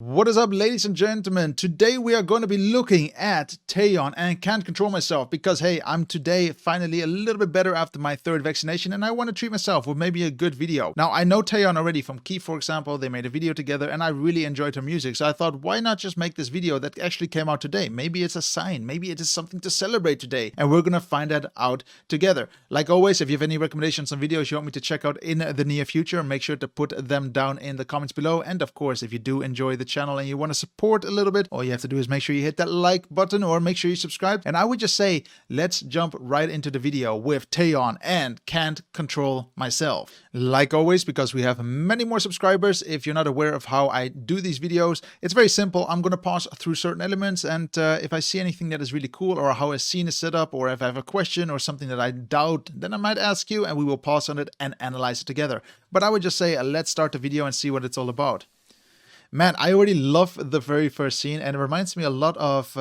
What is up, ladies and gentlemen? Today we are going to be looking at TAEYEON, and can't control myself because, hey, I'm today finally a little bit better after my third vaccination and I want to treat myself with maybe a good video. Now, I know TAEYEON already from Key, for example. They made a video together and I really enjoyed her music, so I thought, why not just make this video that actually came out today? Maybe it's a sign, maybe it is something to celebrate today, and we're going to find that out together. Like always, if you have any recommendations on videos you want me to check out in the near future, make sure to put them down in the comments below. And of course, if you do enjoy the channel and you want to support a little bit, all you have to do is make sure you hit that like button or make sure you subscribe. And I would just say, let's jump right into the video with TAEYEON and Can't Control Myself. Like always, because we have many more subscribers, if you're not aware of how I do these videos, it's very simple. I'm going to pause through certain elements, and if I see anything that is really cool, or how a scene is set up, or if I have a question or something that I doubt, then I might ask you and we will pause on it and analyze it together. But I would just say, let's start the video and see what it's all about. Man, I already love the very first scene, and it reminds me a lot of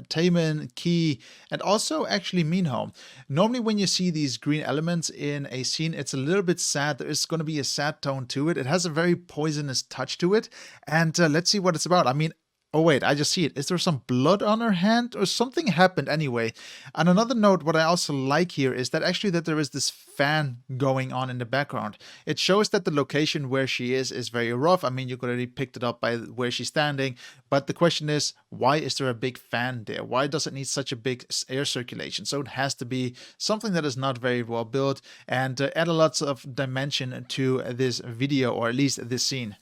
Taemin, Key, and also actually Minho. Normally when you see these green elements in a scene, it's a little bit sad. There is going to be a sad tone to it. It has a very poisonous touch to it, and let's see what it's about. I mean, oh wait, I just see it. Is there some blood on her hand or something happened anyway? And another note, what I also like here is that actually that there is this fan going on in the background. It shows that the location where she is very rough. I mean, you could already picked it up by where she's standing. But the question is, why is there a big fan there? Why does it need such a big air circulation? So it has to be something that is not very well built and add a lot of dimension to this video, or at least this scene.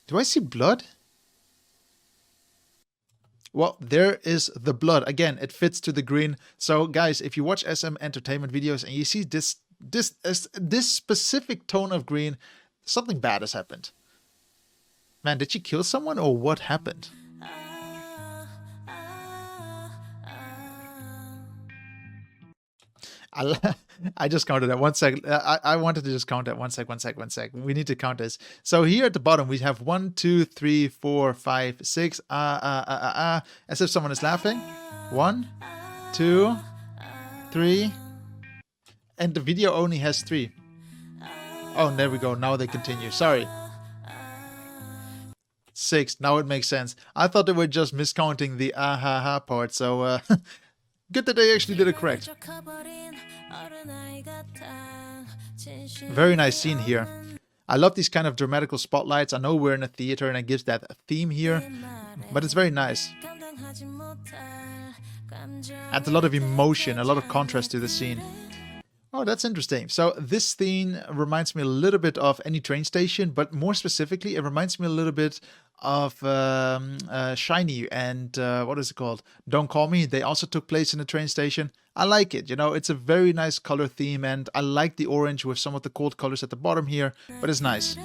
Do I see blood? Well, there is the blood. Again, it fits to the green. So guys, if you watch SM entertainment videos and you see this specific tone of green, something bad has happened. Man, did she kill someone or what happened? I just counted that 1 second. I wanted to just count that 1 sec. We need to count this. So here at the bottom we have 1, 2, 3, 4, 5, 6. As if someone is laughing. 1, 2, 3. And the video only has 3. Oh, there we go. Now they continue. Sorry. 6. Now it makes sense. I thought they were just miscounting the part. So good that they actually did it correct. Very nice scene here. I love these kind of dramatical spotlights. I know we're in a theater and it gives that theme here, but it's very nice. Adds a lot of emotion, a lot of contrast to the scene. Oh, that's interesting. So this scene reminds me a little bit of Any Train Station, but more specifically, it reminds me a little bit of Shiny and what is it called? Don't Call Me. They also took place in a train station. I like it. You know, it's a very nice color theme, and I like the orange with some of the cold colors at the bottom here, but it's nice.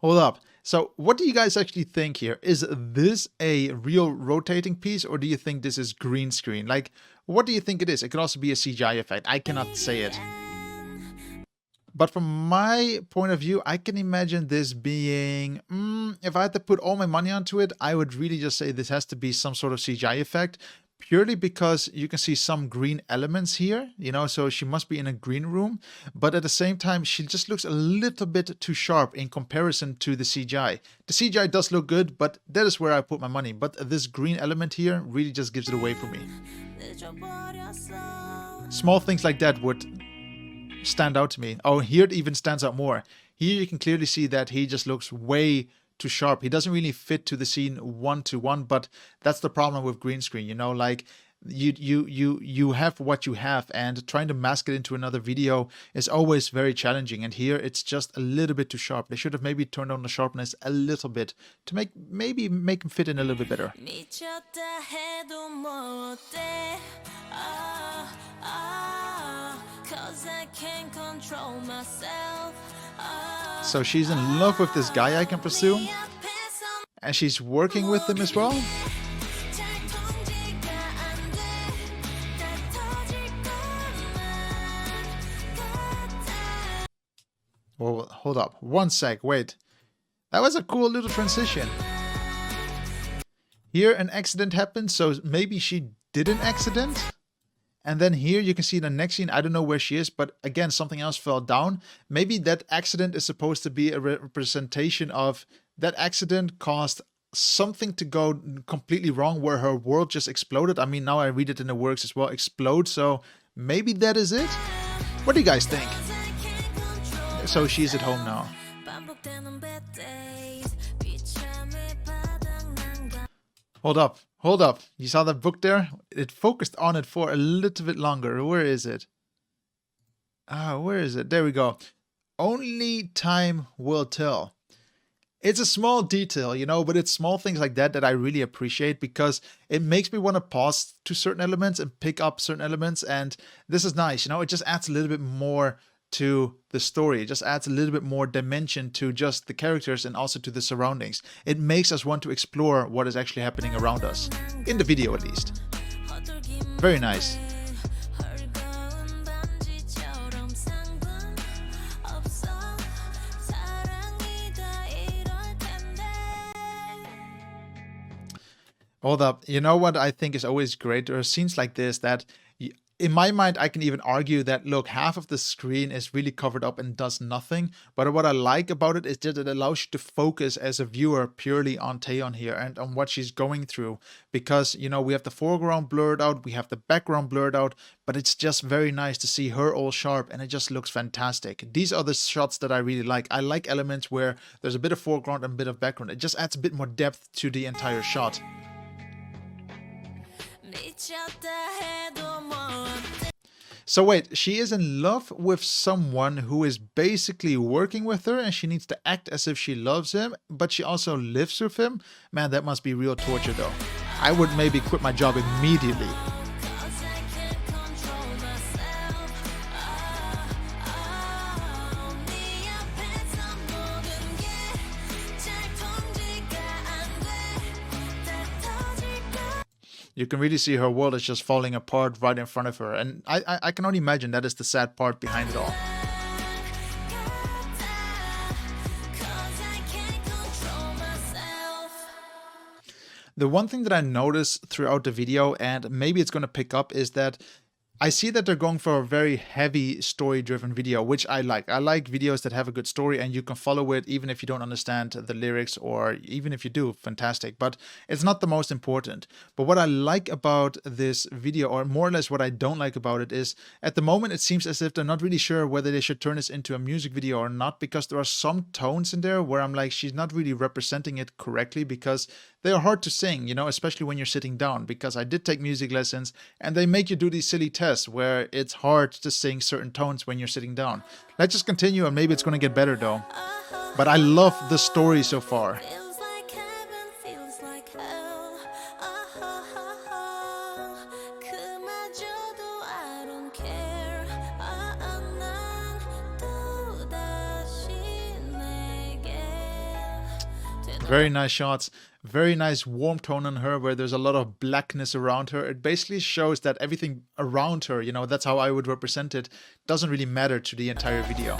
Hold up. So what do you guys actually think here? Is this a real rotating piece, or do you think this is green screen? Like, what do you think it is? It could also be a CGI effect. I cannot say it. But from my point of view, I can imagine this being, if I had to put all my money onto it, I would really just say this has to be some sort of CGI effect. Purely because you can see some green elements here, you know, so she must be in a green room. But at the same time, she just looks a little bit too sharp in comparison to the CGI. The CGI does look good, but that is where I put my money. But this green element here really just gives it away for me. Small things like that would stand out to me. Oh, here it even stands out more. Here you can clearly see that he just looks way too sharp. He doesn't really fit to the scene one-to-one, but that's the problem with green screen, you know, like you have what you have, and trying to mask it into another video is always very challenging, and here it's just a little bit too sharp. They should have maybe turned on the sharpness a little bit to maybe make him fit in a little bit better. So she's in love with this guy, I can presume, and she's working with him as well. Well, hold up. 1 sec, wait. That was a cool little transition. Here an accident happened, so maybe she did an accident? And then here you can see the next scene, I don't know where she is, but again, something else fell down. Maybe that accident is supposed to be a representation of that accident caused something to go completely wrong where her world just exploded. I mean, now I read it in the works as well, explode. So maybe that is it. What do you guys think? So she's at home now. Hold up, hold up. You saw that book there? It focused on it for a little bit longer. Where is it? Where is it? There we go. Only time will tell. It's a small detail, you know, but it's small things like that that I really appreciate because it makes me want to pause to certain elements and pick up certain elements. And this is nice, you know, it just adds a little bit more to the story. It just adds a little bit more dimension to just the characters and also to the surroundings. It makes us want to explore what is actually happening around us, in the video at least. Very nice. Hold up. You know what I think is always great? There are scenes like this that, in my mind, I can even argue that, look, half of the screen is really covered up and does nothing. But what I like about it is that it allows you to focus as a viewer purely on TAEYEON here and on what she's going through. Because, you know, we have the foreground blurred out, we have the background blurred out, but it's just very nice to see her all sharp and it just looks fantastic. These are the shots that I really like. I like elements where there's a bit of foreground and a bit of background. It just adds a bit more depth to the entire shot. So wait, she is in love with someone who is basically working with her and she needs to act as if she loves him, but she also lives with him? Man, that must be real torture though. I would maybe quit my job immediately. You can really see her world is just falling apart right in front of her. And I can only imagine that is the sad part behind it all. The one thing that I noticed throughout the video, and maybe it's going to pick up, is that I see that they're going for a very heavy story-driven video, which I like. I like videos that have a good story and you can follow it even if you don't understand the lyrics, or even if you do, fantastic. But it's not the most important. But what I like about this video, or more or less what I don't like about it, is at the moment it seems as if they're not really sure whether they should turn this into a music video or not, because there are some tones in there where I'm like, she's not really representing it correctly, because they are hard to sing, you know, especially when you're sitting down, because I did take music lessons and they make you do these silly tests where it's hard to sing certain tones when you're sitting down. Let's just continue and maybe it's going to get better though. But I love the story so far. Very nice shots, very nice warm tone on her where there's a lot of blackness around her. It basically shows that everything around her, you know, that's how I would represent it, doesn't really matter to the entire video.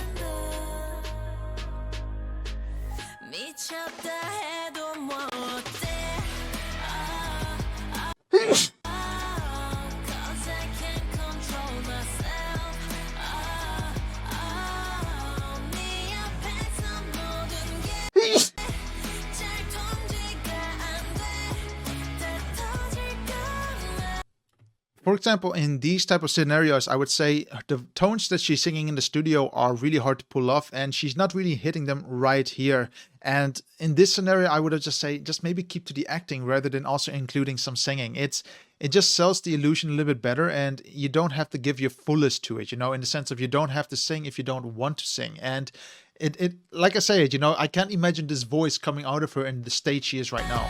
For example, in these type of scenarios, I would say the tones that she's singing in the studio are really hard to pull off and she's not really hitting them right here. And in this scenario, I would have just say, just maybe keep to the acting rather than also including some singing. It just sells the illusion a little bit better and you don't have to give your fullest to it, you know, in the sense of you don't have to sing if you don't want to sing. And it like I say, you know, I can't imagine this voice coming out of her in the state she is right now.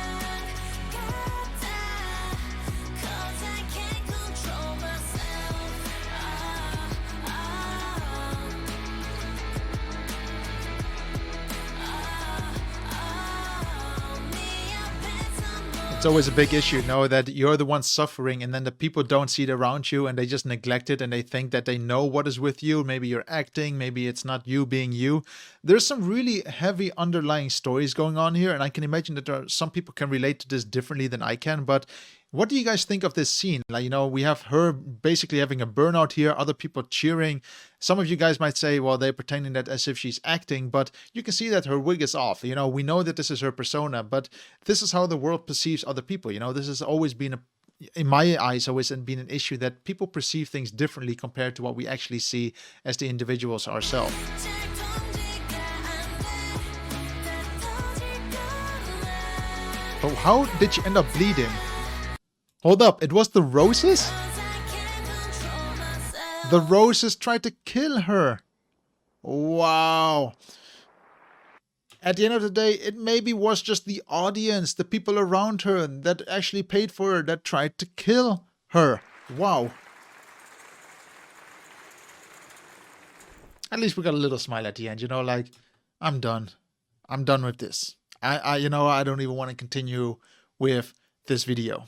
It's always a big issue, know that you're the one suffering and then the people don't see it around you and they just neglect it and they think that they know what is with you. Maybe you're acting, maybe it's not you being you. There's some really heavy underlying stories going on here and I can imagine that some people can relate to this differently than I can, but What do you guys think of this scene? Like, you know, we have her basically having a burnout here, other people cheering. Some of you guys might say, well, they're pretending that as if she's acting, but you can see that her wig is off. You know, we know that this is her persona, but this is how the world perceives other people. You know, this has always been in my eyes, always been an issue that people perceive things differently compared to what we actually see as the individuals ourselves. But how did she end up bleeding? Hold up, it was the roses? The roses tried to kill her. Wow. At the end of the day, it maybe was just the audience, the people around her that actually paid for her, that tried to kill her. Wow. At least we got a little smile at the end, you know, like, I'm done. I'm done with this. You know, I don't even want to continue with this video.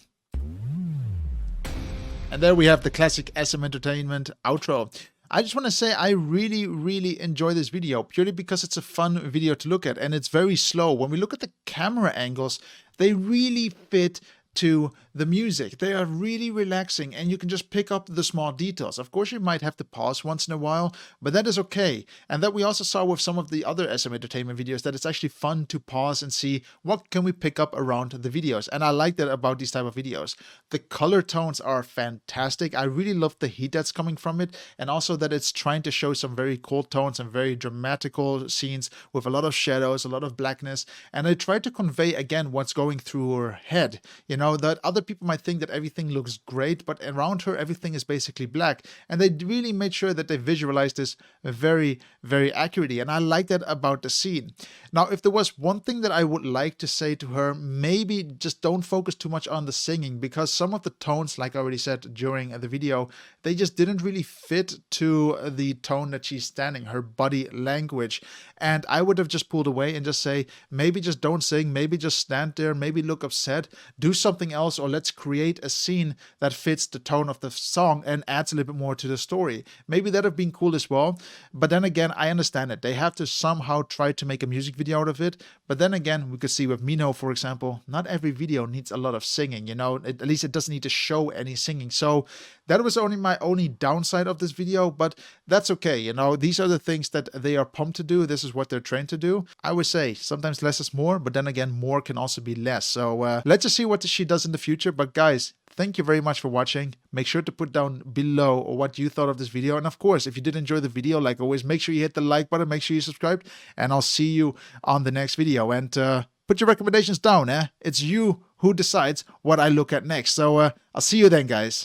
And there we have the classic SM Entertainment outro. I just want to say I really enjoy this video purely because it's a fun video to look at and it's very slow. When we look at the camera angles, they really fit to the music. They are really relaxing and you can just pick up the small details. Of course, you might have to pause once in a while, but that is okay. And that we also saw with some of the other SM Entertainment videos, that it's actually fun to pause and see what can we pick up around the videos. And I like that about these type of videos. The color tones are fantastic. I really love the heat that's coming from it, and also that it's trying to show some very cold tones and very dramatical scenes with a lot of shadows, a lot of blackness. And I try to convey again what's going through her head. You know, that other people might think that everything looks great, but around her everything is basically black, and they really made sure that they visualized this very accurately, and I like that about the scene. Now, if there was one thing that I would like to say to her, maybe just don't focus too much on the singing, because some of the tones, like I already said during the video, they just didn't really fit to the tone that she's standing, her body language, and I would have just pulled away and just say, maybe just don't sing, maybe just stand there, maybe look upset, do something else, or let's create a scene that fits the tone of the song and adds a little bit more to the story. Maybe that would have been cool as well. But then again, I understand it. They have to somehow try to make a music video out of it. But then again, we could see with Mino, for example, not every video needs a lot of singing, you know, at least it doesn't need to show any singing. So that was only my only downside of this video, but that's okay. You know, these are the things that they are pumped to do. This is what they're trained to do. I would say sometimes less is more, but then again, more can also be less. So let's just see what she does in the future. But guys, thank you very much for watching. Make sure to put down below what you thought of this video. And of course, if you did enjoy the video, like always, make sure you hit the like button, make sure you subscribe, and I'll see you on the next video. And put your recommendations down, eh? It's you who decides what I look at next. So I'll see you then, guys.